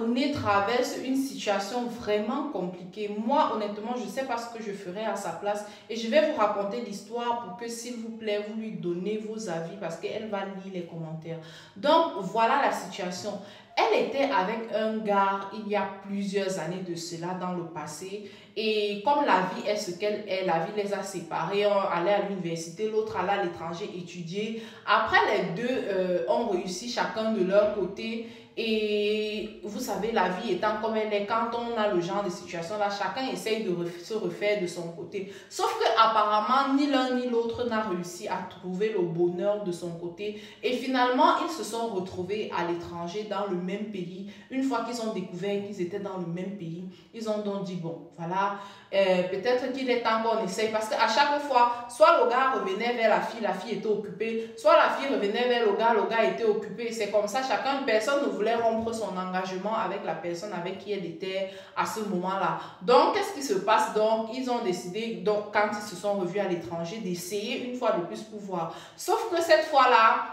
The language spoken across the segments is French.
donné traverse une situation vraiment compliquée. Moi, honnêtement, je ne sais pas ce que je ferais à sa place. Et je vais vous raconter l'histoire pour que, s'il vous plaît, vous lui donnez vos avis parce qu'elle va lire les commentaires. Donc, voilà la situation. Elle était avec un gars il y a plusieurs années de cela dans le passé. Et comme la vie est ce qu'elle est, la vie les a séparés. Un allait à l'université, l'autre allait à l'étranger étudier. Après, les deux ont réussi chacun de leur côté. Et vous savez, la vie étant comme elle est, quand on a le genre de situation là, chacun essaye de se refaire de son côté. Sauf que apparemment, ni l'un ni l'autre n'a réussi à trouver le bonheur de son côté. Et finalement, ils se sont retrouvés à l'étranger, dans le même pays. Une fois qu'ils ont découvert qu'ils étaient dans le même pays, ils ont donc dit, bon, voilà, peut-être qu'il est temps qu'on essaye. Parce qu'à chaque fois, soit le gars revenait vers la fille était occupée. Soit la fille revenait vers le gars était occupé. C'est comme ça, personne ne voulait rompre son engagement avec la personne avec qui elle était à ce moment-là. Donc, qu'est-ce qui se passe? Donc, ils ont décidé, donc, quand ils se sont revus à l'étranger, d'essayer une fois de plus pour voir. Sauf que cette fois-là,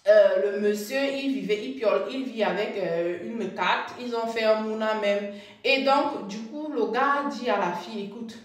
le monsieur, il vit avec une carte. Ils ont fait un mouna même. Et donc, du coup, le gars dit à la fille, écoute,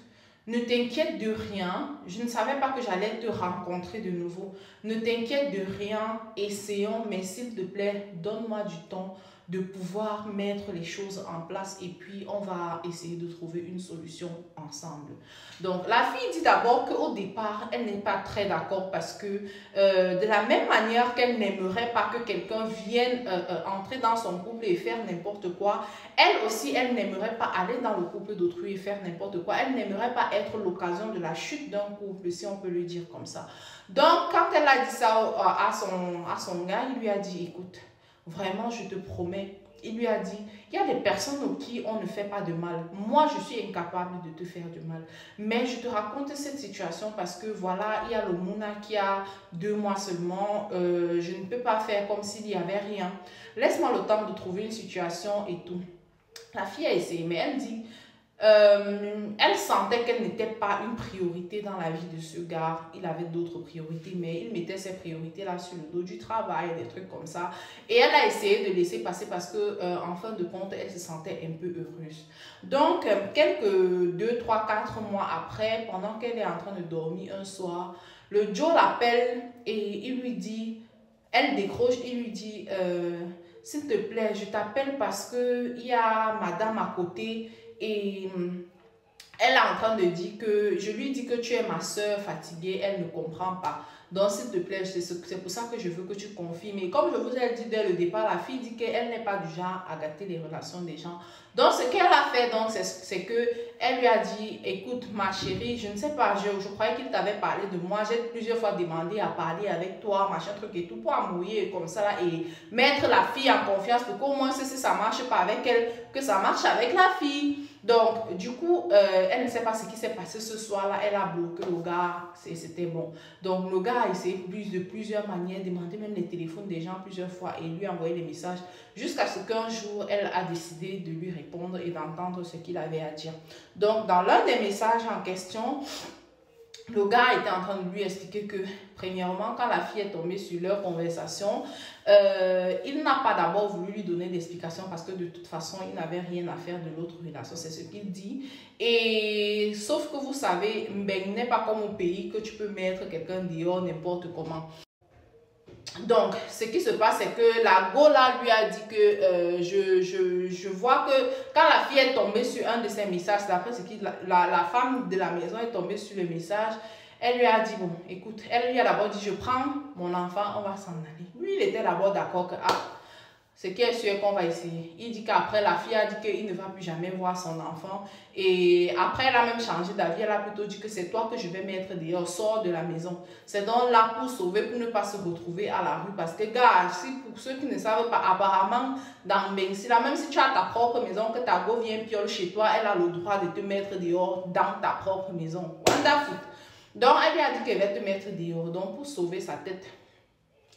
ne t'inquiète de rien. Je ne savais pas que j'allais te rencontrer de nouveau. Ne t'inquiète de rien. Essayons, mais s'il te plaît, donne-moi du temps de pouvoir mettre les choses en place et puis on va essayer de trouver une solution ensemble. Donc, la fille dit d'abord qu'au départ, elle n'est pas très d'accord parce que de la même manière qu'elle n'aimerait pas que quelqu'un vienne entrer dans son couple et faire n'importe quoi, elle aussi, elle n'aimerait pas aller dans le couple d'autrui et faire n'importe quoi. Elle n'aimerait pas être l'occasion de la chute d'un couple, si on peut le dire comme ça. Donc, quand elle a dit ça à son gars, il lui a dit, écoute, vraiment, je te promets. Il lui a dit, il y a des personnes aux qui on ne fait pas de mal. Moi, je suis incapable de te faire de mal. Mais je te raconte cette situation parce que voilà, il y a le Mouna qui a 2 mois seulement. Je ne peux pas faire comme s'il n'y avait rien. Laisse-moi le temps de trouver une situation et tout. La fille a essayé, mais elle dit, elle sentait qu'elle n'était pas une priorité dans la vie de ce gars. Il avait d'autres priorités, mais il mettait ses priorités là sur le dos du travail, des trucs comme ça. Et elle a essayé de laisser passer parce que, en fin de compte, elle se sentait un peu heureuse. Donc, quelques 2, 3, 4 mois après, pendant qu'elle est en train de dormir un soir, le Joe l'appelle et il lui dit, elle décroche, il lui dit, s'il te plaît, je t'appelle parce que il y a madame à côté. Et elle est en train de dire que, je lui dis que tu es ma soeur fatiguée, elle ne comprend pas. Donc, s'il te plaît, c'est pour ça que je veux que tu confirmes. Et comme je vous ai dit dès le départ, la fille dit qu'elle n'est pas du genre à gâter les relations des gens. Donc, ce qu'elle a fait, donc, c'est que elle lui a dit, écoute, ma chérie, je ne sais pas, je croyais qu'il t'avait parlé de moi. J'ai plusieurs fois demandé à parler avec toi, machin, truc et tout, pour amouiller comme ça, là, et mettre la fille en confiance pour qu'au moins, si ça ne marche pas avec elle, que ça marche avec la fille. Donc, du coup, elle ne sait pas ce qui s'est passé ce soir-là. Elle a bloqué le gars. C'était bon. Donc, le gars a essayé de plusieurs manières, demandé même les téléphones des gens plusieurs fois et lui envoyé des messages jusqu'à ce qu'un jour, elle a décidé de lui répondre et d'entendre ce qu'il avait à dire. Donc, dans l'un des messages en question, le gars était en train de lui expliquer que, premièrement, quand la fille est tombée sur leur conversation, il n'a pas d'abord voulu lui donner d'explication parce que de toute façon, il n'avait rien à faire de l'autre relation. C'est ce qu'il dit. Et sauf que vous savez, il n'est pas comme au pays que tu peux mettre quelqu'un dehors n'importe comment. Donc, ce qui se passe, c'est que la Gola lui a dit que je vois que quand la fille est tombée sur un de ses messages, d'après ce que la femme de la maison est tombée sur le message, elle lui a dit, bon, écoute, elle lui a d'abord dit, je prends mon enfant, on va s'en aller. Lui, il était d'abord d'accord que, ce qui est sûr qu'on va essayer. Il dit qu'après, la fille a dit qu'il ne va plus jamais voir son enfant. Et après, elle a même changé d'avis. Elle a plutôt dit que c'est toi que je vais mettre dehors, sors de la maison. C'est donc là pour sauver, pour ne pas se retrouver à la rue. Parce que, gars, pour ceux qui ne savent pas, apparemment, dans Bengsi, là, même si tu as ta propre maison, que ta go vient piole chez toi, elle a le droit de te mettre dehors dans ta propre maison. Wonderful. Donc, elle lui a dit qu'elle va te mettre dehors. Donc, pour sauver sa tête,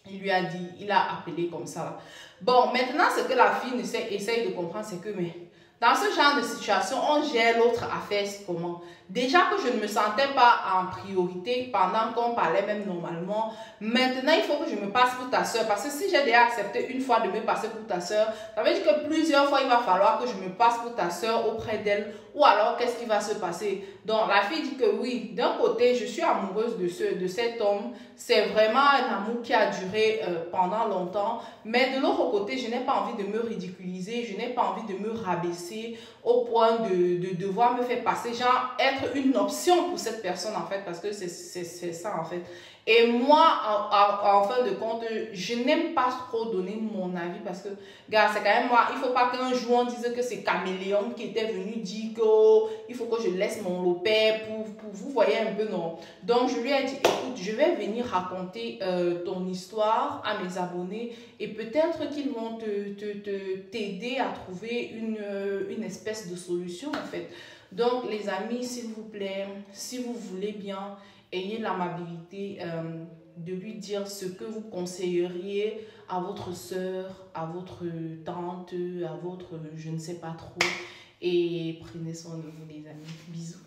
il lui a dit, il a appelé comme ça. Bon, maintenant, ce que la fille essaye de comprendre, c'est que, mais Dans ce genre de situation, on gère l'autre affaire comment? Déjà que je ne me sentais pas en priorité pendant qu'on parlait même normalement, maintenant il faut que je me passe pour ta soeur. Parce que si j'ai déjà accepté une fois de me passer pour ta soeur, ça veut dire que plusieurs fois il va falloir que je me passe pour ta soeur auprès d'elle. Ou alors qu'est-ce qui va se passer? Donc la fille dit que oui, d'un côté je suis amoureuse de cet homme. C'est vraiment un amour qui a duré pendant longtemps. Mais de l'autre côté, je n'ai pas envie de me ridiculiser, je n'ai pas envie de me rabaisser au point de devoir me faire passer, genre être une option pour cette personne en fait, parce que c'est ça en fait. Et moi, en fin de compte, je n'aime pas trop donner mon avis parce que, gars, c'est quand même moi, il ne faut pas qu'un jour on dise que c'est Caméléon qui était venu dire qu'il faut que je laisse mon lopé pour vous voyez un peu, non. Donc, je lui ai dit, écoute, je vais venir raconter ton histoire à mes abonnés et peut-être qu'ils vont t'aider à trouver une espèce de solution en fait. Donc, les amis, s'il vous plaît, si vous voulez bien, ayez l'amabilité de lui dire ce que vous conseilleriez à votre soeur, à votre tante, à votre je ne sais pas trop. Et prenez soin de vous les amis. Bisous.